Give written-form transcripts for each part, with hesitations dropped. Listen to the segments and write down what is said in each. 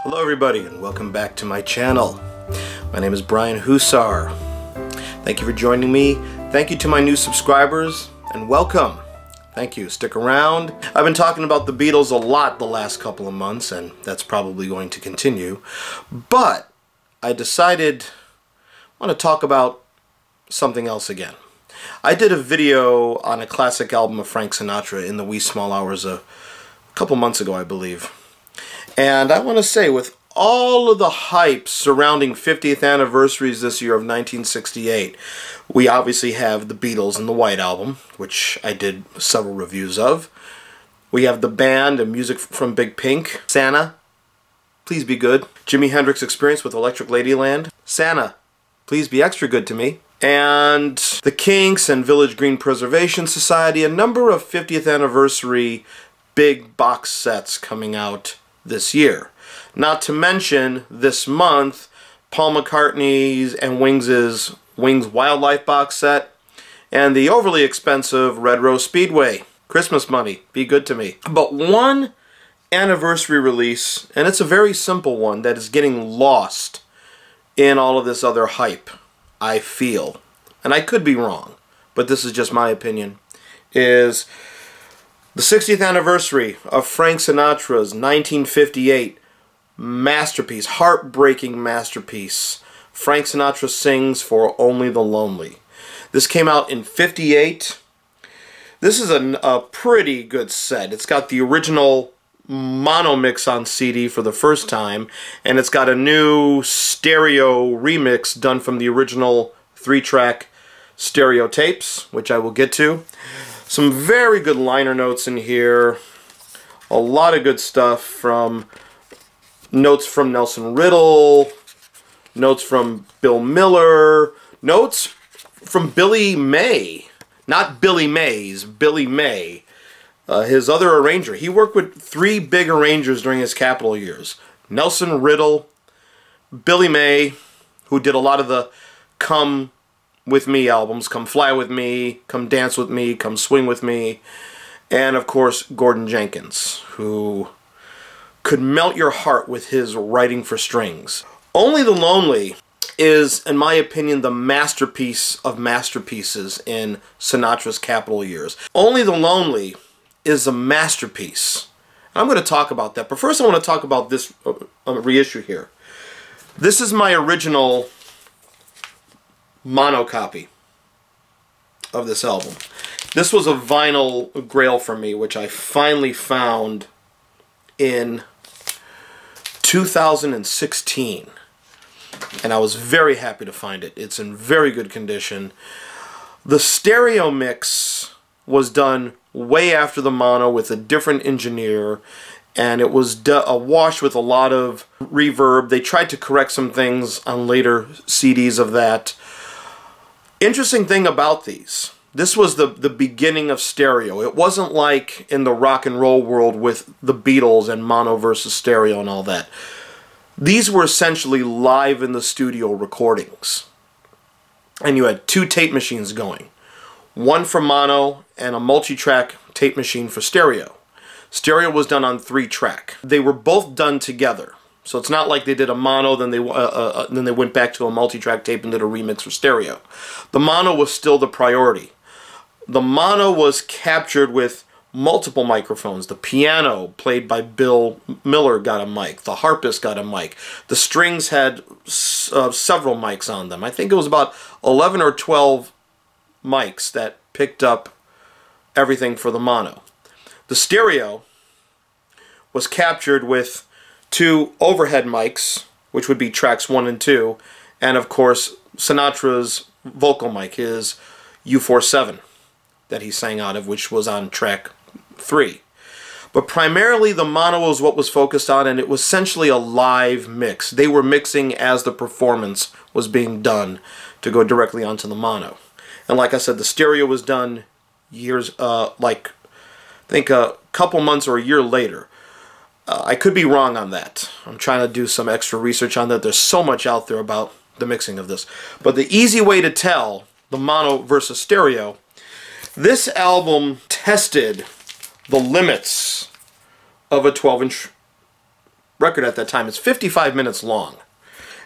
Hello everybody and welcome back to my channel. My name is Brian Hussar. Thank you for joining me. Thank you to my new subscribers and welcome. Thank you. Stick around. I've been talking about the Beatles a lot the last couple of months and that's probably going to continue. But I decided I want to talk about something else again. I did a video on a classic album of Frank Sinatra in the wee small hours a couple months ago, I believe. And I want to say, with all of the hype surrounding 50th anniversaries this year of 1968, we obviously have the Beatles and the White Album, which I did several reviews of. We have the band and music from Big Pink, Santa, Please Be Good, Jimi Hendrix Experience with Electric Ladyland, Santa, Please Be Extra Good to Me, and the Kinks and Village Green Preservation Society, a number of 50th anniversary big box sets coming out this year. Not to mention, this month, Paul McCartney's and Wings' Wildlife box set, and the overly expensive Red Rose Speedway. Christmas money, be good to me. But one anniversary release, and it's a very simple one, that is getting lost in all of this other hype, I feel, and I could be wrong, but this is just my opinion, is the 60th anniversary of Frank Sinatra's 1958 masterpiece, heartbreaking masterpiece, Frank Sinatra Sings for Only the Lonely. This came out in '58. This is a pretty good set. It's got the original mono mix on CD for the first time, and it's got a new stereo remix done from the original 3-track stereo tapes, which I will get to. Some very good liner notes in here. A lot of good stuff, from notes from Nelson Riddle, notes from Bill Miller, notes from Billy May. Not Billy Mays, Billy May. His other arranger. He worked with 3 big arrangers during his Capitol years. Nelson Riddle, Billy May, who did a lot of the Come With Me albums, Come Fly With Me, Come Dance With Me, Come Swing With Me, and of course Gordon Jenkins, who could melt your heart with his writing for strings. Only the Lonely is, in my opinion, the masterpiece of masterpieces in Sinatra's Capitol years. Only the Lonely is a masterpiece. I'm going to talk about that, but first I want to talk about this reissue here. This is my original mono copy of this album. This was a vinyl grail for me, which I finally found in 2016, and I was very happy to find it. It's in very good condition. The stereo mix was done way after the mono with a different engineer, and it was awash with a lot of reverb. They tried to correct some things on later CDs of that. Interesting thing about these, this was the beginning of stereo. It wasn't like in the rock and roll world with the Beatles and mono versus stereo and all that. These were essentially live in the studio recordings. And you had 2 tape machines going. One for mono and a multi-track tape machine for stereo. Stereo was done on 3-track. They were both done together. So it's not like they did a mono, then they went back to a multi-track tape and did a remix for stereo. The mono was still the priority. The mono was captured with multiple microphones. The piano, played by Bill Miller, got a mic. The harpist got a mic. The strings had several mics on them. I think it was about 11 or 12 mics that picked up everything for the mono. The stereo was captured with 2 overhead mics, which would be tracks 1 and 2, and of course Sinatra's vocal mic, his U47 that he sang out of, which was on track 3. But primarily the mono was what was focused on, and it was essentially a live mix. They were mixing as the performance was being done to go directly onto the mono. And like I said, the stereo was done years, I think a couple months or a year later. I could be wrong on that. I'm trying to do some extra research on that. There's so much out there about the mixing of this. But the easy way to tell the mono versus stereo, this album tested the limits of a 12-inch record at that time. It's 55 minutes long.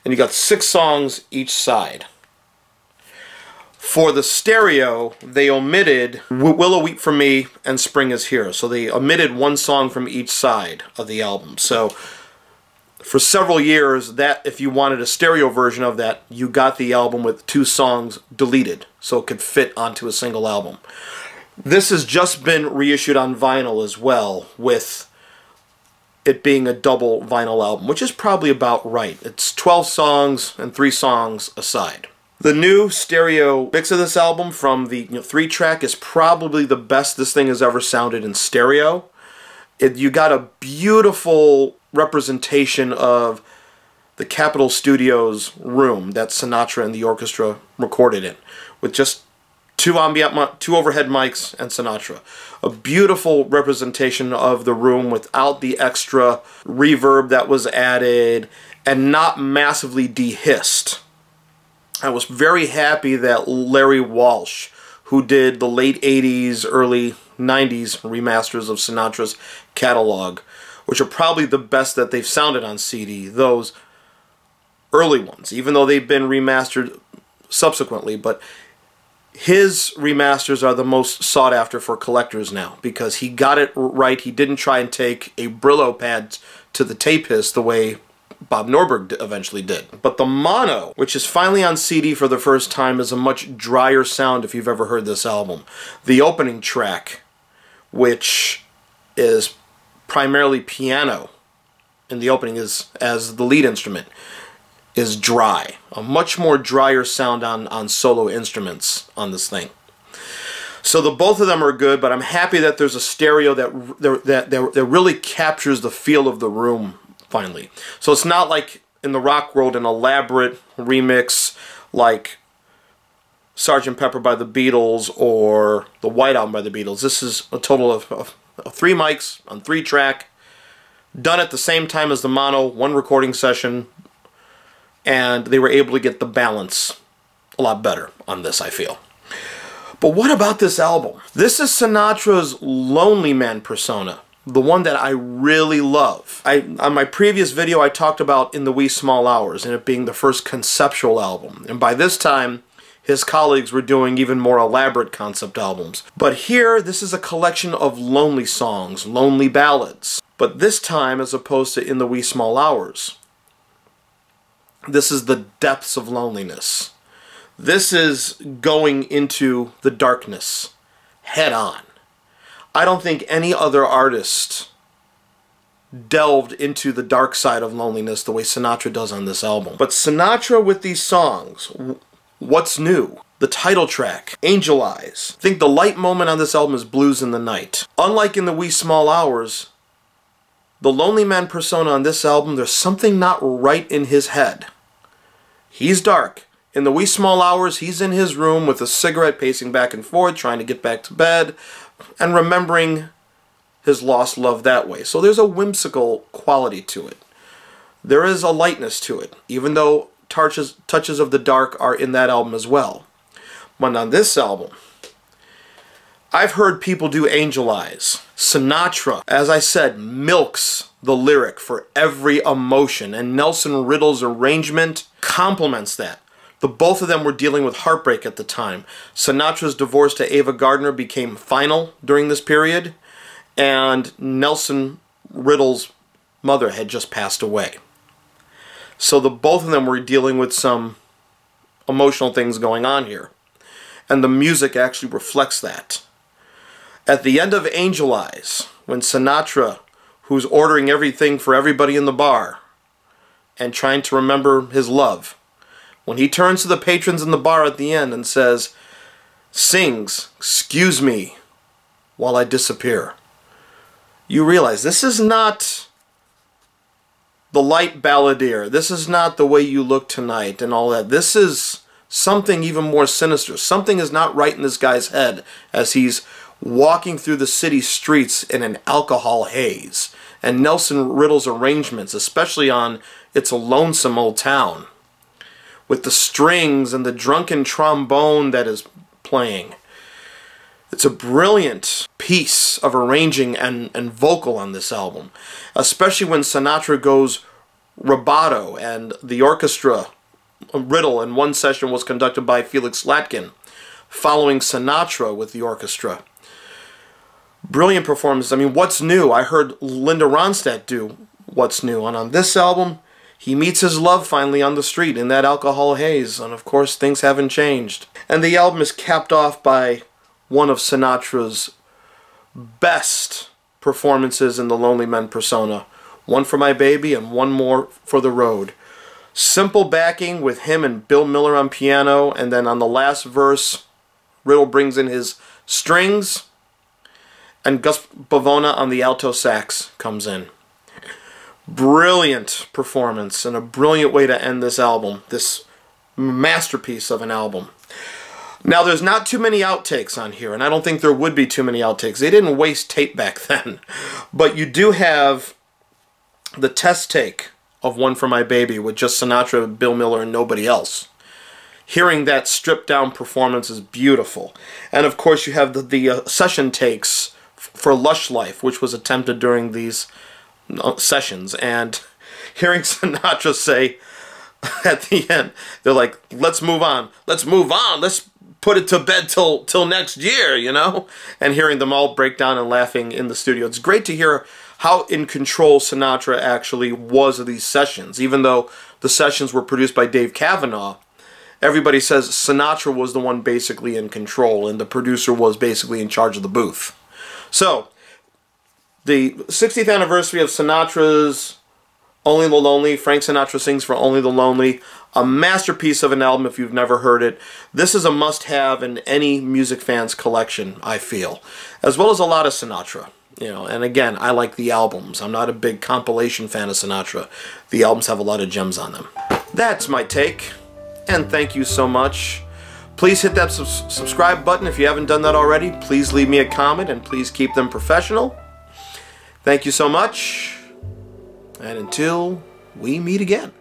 And you got 6 songs each side. For the stereo, they omitted Willow Weep for Me and Spring Is Here. So they omitted 1 song from each side of the album. So for several years, that if you wanted a stereo version of that, you got the album with 2 songs deleted so it could fit onto a single album. This has just been reissued on vinyl as well, with it being a double vinyl album, which is probably about right. It's 12 songs and 3 songs aside. The new stereo mix of this album from the 3-track is probably the best this thing has ever sounded in stereo. You got a beautiful representation of the Capitol Studios room that Sinatra and the orchestra recorded in, with just 2 overhead mics and Sinatra. A beautiful representation of the room without the extra reverb that was added and not massively de-hissed. I was very happy that Larry Walsh, who did the late 80s, early 90s remasters of Sinatra's catalog, which are probably the best that they've sounded on CD, those early ones, even though they've been remastered subsequently, but his remasters are the most sought after for collectors now, because he got it right. He didn't try and take a Brillo pad to the tape hiss the way Bob Norberg eventually did. But the mono, which is finally on CD for the first time, is a much drier sound if you've ever heard this album. The opening track, which is primarily piano in the opening as the lead instrument, is dry. A much more drier sound on solo instruments on this thing. So both of them are good, but I'm happy that there's a stereo that really captures the feel of the room finally. So it's not like in the rock world an elaborate remix like Sgt. Pepper by the Beatles or the White Album by the Beatles. This is a total of 3 mics on 3-track, done at the same time as the mono, 1 recording session, and they were able to get the balance a lot better on this, I feel. But what about this album? This is Sinatra's lonely man persona, the one that I really love. On my previous video, I talked about In the Wee Small Hours and it being the first conceptual album. And by this time, his colleagues were doing even more elaborate concept albums. But here, this is a collection of lonely songs, lonely ballads. But this time, as opposed to In the Wee Small Hours, this is the depths of loneliness. This is going into the darkness head on. I don't think any other artist delved into the dark side of loneliness the way Sinatra does on this album. But Sinatra with these songs, What's New, the title track, Angel Eyes. I think the light moment on this album is Blues in the Night. Unlike In the Wee Small Hours, the lonely man persona on this album, there's something not right in his head. He's dark. In the Wee Small Hours, he's in his room with a cigarette, pacing back and forth, trying to get back to bed, and remembering his lost love that way. So there's a whimsical quality to it. There is a lightness to it, even though touches of the dark are in that album as well. But on this album, I've heard people do Angel Eyes. Sinatra, as I said, milks the lyric for every emotion, and Nelson Riddle's arrangement complements that. The both of them were dealing with heartbreak at the time. Sinatra's divorce to Ava Gardner became final during this period, and Nelson Riddle's mother had just passed away. So both of them were dealing with some emotional things going on here. And the music actually reflects that. At the end of Angel Eyes, when Sinatra, who's ordering everything for everybody in the bar and trying to remember his love, when he turns to the patrons in the bar at the end and says, sings, "Excuse me while I disappear," you realize this is not the light balladeer. This is not The Way You Look Tonight and all that. This is something even more sinister. Something is not right in this guy's head as he's walking through the city streets in an alcohol haze. And Nelson Riddle's arrangements, especially on It's a Lonesome Old Town, with the strings and the drunken trombone that is playing. It's a brilliant piece of arranging and vocal on this album, especially when Sinatra goes rubato and the orchestra riddle in one session was conducted by Felix Latkin, following Sinatra with the orchestra. Brilliant performance. I mean, What's New? I heard Linda Ronstadt do What's New, and on this album, he meets his love finally on the street in that alcohol haze, and of course things haven't changed. And the album is capped off by one of Sinatra's best performances in the Lonely Men persona. One for My Baby and one more for the road. Simple backing with him and Bill Miller on piano, and then on the last verse, Riddle brings in his strings, and Gus Bavona on the alto sax comes in. Brilliant performance and a brilliant way to end this album, this masterpiece of an album. Now, there's not too many outtakes on here, and I don't think there would be too many outtakes. They didn't waste tape back then. But you do have the test take of One for My Baby with just Sinatra, Bill Miller, and nobody else. Hearing that stripped down performance is beautiful. And of course you have the session takes for Lush Life, which was attempted during these sessions, and hearing Sinatra say at the end, they're like, let's move on, let's put it to bed till next year, you know? And hearing them all break down and laughing in the studio. It's great to hear how in control Sinatra actually was of these sessions. Even though the sessions were produced by Dave Cavanaugh, everybody says Sinatra was the one basically in control, and the producer was basically in charge of the booth. So, the 60th anniversary of Sinatra's Only the Lonely, Frank Sinatra Sings for Only the Lonely, a masterpiece of an album if you've never heard it. This is a must-have in any music fan's collection, I feel, as well as a lot of Sinatra. You know, and again, I like the albums. I'm not a big compilation fan of Sinatra. The albums have a lot of gems on them. That's my take, and thank you so much. Please hit that subscribe button if you haven't done that already. Please leave me a comment, and please keep them professional. Thank you so much, and until we meet again.